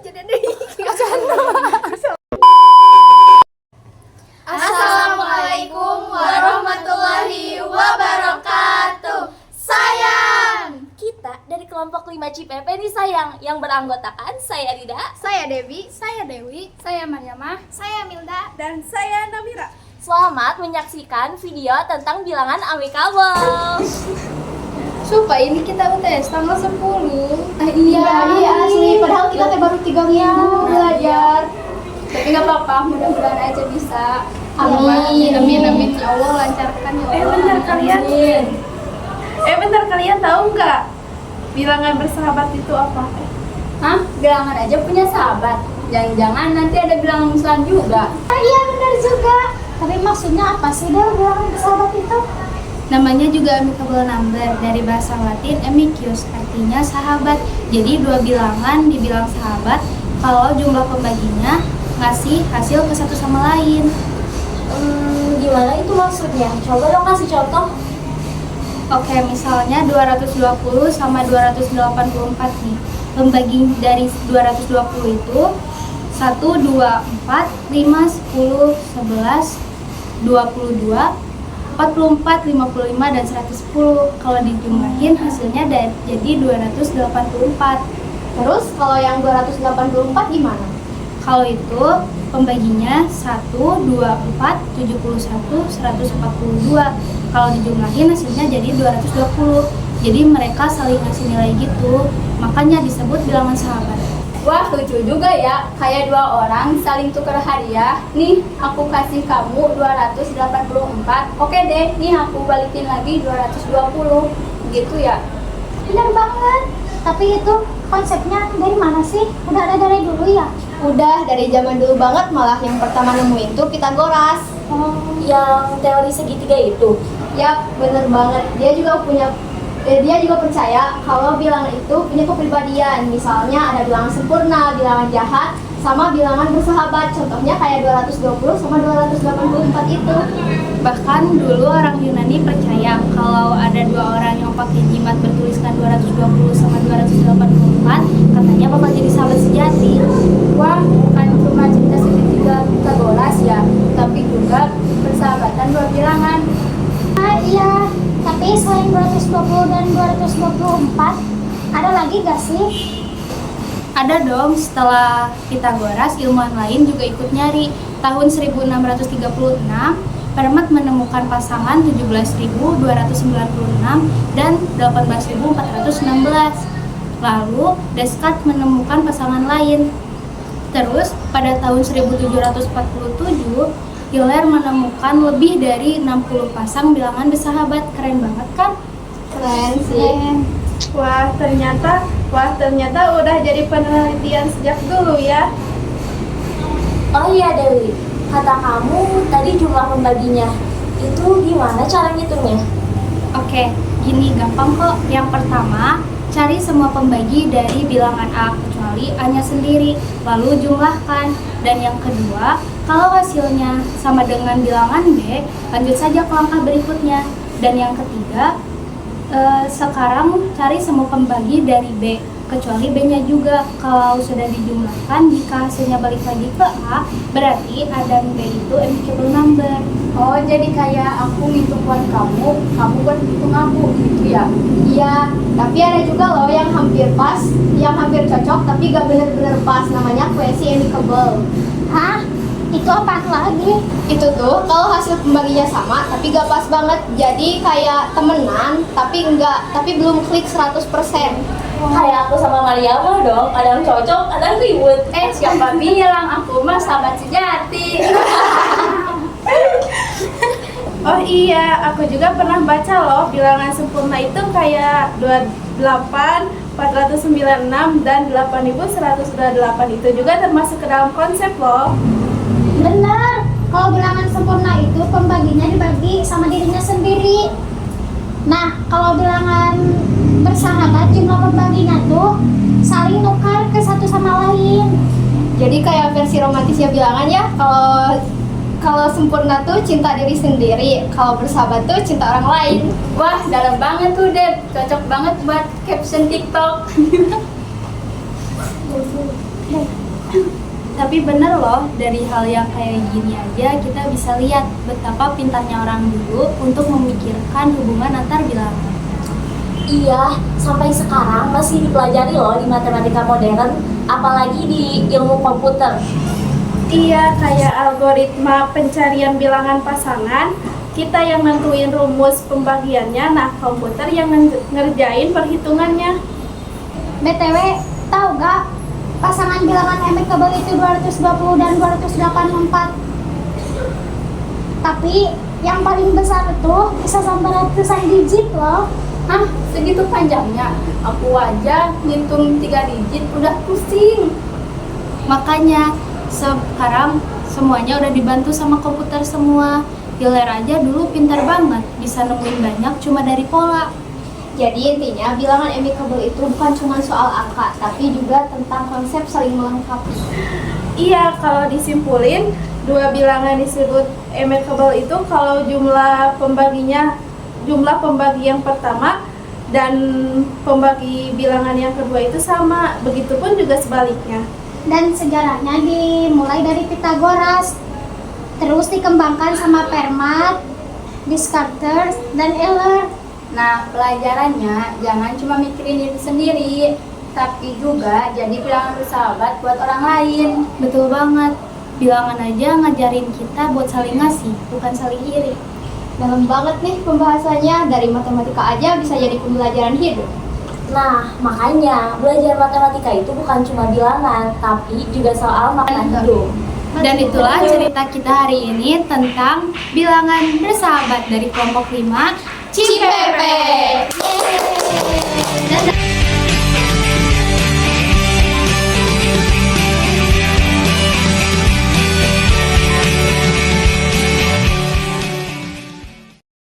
jadi deh. Assalamualaikum warahmatullahi wabarakatuh. Sayang, Kita dari kelompok 5 CPP nih sayang, yang beranggotakan saya Rida, Saya Devi, saya Dewi, saya Mariamah, saya Milda. Dan saya Namira. Selamat menyaksikan video tentang bilangan amicable. Sumpah ini kita UTS tanggal 10. Iya asli. Padahal kita baru 3 minggu belajar. Tapi nggak apa-apa, mudah-mudahan aja bisa. Amin. Amin ya Allah, lancarkan ya Allah. Bentar kalian tahu nggak bilangan bersahabat itu apa? Hah? Bilangan aja punya sahabat. Jangan-jangan nanti ada bilangan musuhan juga. Iya benar juga. Tapi maksudnya apa sih Del bilangan bersahabat itu? Namanya juga amicable number, dari bahasa Latin amicus, artinya sahabat. Jadi dua bilangan dibilang sahabat kalau jumlah pembaginya ngasih hasil ke satu sama lain. Gimana itu maksudnya? Coba dong kasih contoh. Oke, misalnya 220 sama 284 nih. Pembagi dari 220 itu 1, 2, 4, 5, 10, 11, 22, 44, 55, dan 110. Kalau dijumlahin hasilnya jadi 284. Terus kalau yang 284 gimana? Kalau itu pembaginya 1, 2, 4, 71, 142. Kalau dijumlahin hasilnya jadi 220. Jadi mereka saling ngasih nilai gitu. Makanya disebut bilangan sahabat. Wah, lucu juga ya. Kayak dua orang saling tukar hadiah. Nih, aku kasih kamu 284. Oke deh, nih aku balikin lagi 220. Gitu ya. Benar banget. Tapi itu konsepnya dari mana sih? Udah ada dari dulu ya? Udah dari zaman dulu banget, malah yang pertama nemuin tuh Pitagoras. Yang teori segitiga itu. Yap, bener banget. Dia juga percaya kalau bilangan itu punya kepribadian. Misalnya ada bilangan sempurna, bilangan jahat, sama bilangan bersahabat. Contohnya kayak 220 sama 284 itu. Bahkan dulu orang Yunani percaya kalau ada dua orang yang pakai jimat bertuliskan 220 sama 284, katanya bakal jadi sahabat sejati. Wah, bukan cuma cerita segitiga Pitagoras ya, tapi juga persahabatan dua bilangan. Iya. Tapi selain 220 dan 224, ada lagi gak sih? Ada dong, setelah Pitagoras, ilmuwan lain juga ikut nyari. Tahun 1636, Fermat menemukan pasangan 17.296 dan 18.416. Lalu, Descartes menemukan pasangan lain. Terus, pada tahun 1747, Euler menemukan lebih dari 60 pasang bilangan bersahabat. Keren banget kan? Keren sih. Wah ternyata udah jadi penelitian sejak dulu ya. Oh iya Dewi, kata kamu tadi jumlah pembaginya. Itu gimana cara ngitungnya? Oke, gini gampang kok. Yang pertama, cari semua pembagi dari bilangan A kecuali A-nya sendiri, lalu jumlahkan. Dan yang kedua, kalau hasilnya sama dengan bilangan B, lanjut saja ke langkah berikutnya. Dan yang ketiga, sekarang cari semua pembagi dari B kecuali B-nya juga. Kalau sudah dijumlahkan, jika hasilnya balik lagi ke A, berarti A dan B itu amicable number. Oh, jadi kayak aku ngitung buat kamu buat ngitung aku gitu ya? Iya, tapi ada juga loh yang hampir pas, yang hampir cocok tapi gak bener-bener pas, namanya kuesi amicable. Hah? Itu apaan lagi? Itu tuh kalau hasil pembaginya sama tapi gak pas banget, jadi kayak temenan tapi belum klik 100%. Kayak aku sama Mariamah dong, kadang cocok, kadang ribut. Siapa bilang aku mah sahabat sejati. Oh iya, aku juga pernah baca loh bilangan sempurna itu kayak 28, 496, dan 8128. Itu juga termasuk ke dalam konsep loh. Benar. Kalau bilangan sempurna itu pembaginya dibagi sama dirinya sendiri. Nah, kalau bilangan bersahabat jumlah pembaginya tuh saling nukar ke satu sama lain. Jadi kayak versi romantisnya bilangan ya. Kalau sempurna tuh cinta diri sendiri, kalau bersahabat tuh cinta orang lain. Wah, dalam banget tuh, Deb. Cocok banget buat caption TikTok. Tapi bener loh, dari hal yang kayak gini aja kita bisa lihat betapa pintarnya orang dulu untuk memikirkan hubungan antar bilangan. Iya, sampai sekarang masih dipelajari loh di matematika modern, apalagi di ilmu komputer. Iya, kayak algoritma pencarian bilangan pasangan, kita yang nentuin rumus pembagiannya, nah komputer yang ngerjain perhitungannya. BTW, tahu gak pasangan bilangan amicable itu 220 dan 284. Tapi yang paling besar itu bisa sampai ratusan digit loh. Hah, segitu panjangnya? Aku aja ngitung 3 digit udah pusing. Makanya sekarang semuanya udah dibantu sama komputer semua. Hiler aja dulu pintar banget, bisa nemuin banyak cuma dari pola. Jadi intinya bilangan amicable itu bukan cuma soal angka, tapi juga tentang konsep saling melengkapi. Iya, kalau disimpulin, dua bilangan disebut amicable itu kalau jumlah pembagi yang pertama dan pembagi bilangan yang kedua itu sama. Begitupun juga sebaliknya. Dan sejarahnya dimulai dari Pythagoras, terus dikembangkan sama Fermat, Descartes, dan Euler. Nah, pelajarannya jangan cuma mikirin diri sendiri, tapi juga jadi bilangan bersahabat buat orang lain. Betul banget, bilangan aja ngajarin kita buat saling ngasih, bukan saling iri. Dalam banget nih pembahasannya, dari matematika aja bisa jadi pembelajaran hidup. Nah, makanya belajar matematika itu bukan cuma bilangan, tapi juga soal makna hidup. Dan itulah cerita kita hari ini tentang bilangan bersahabat dari kelompok 5 Cipepe. Yeay.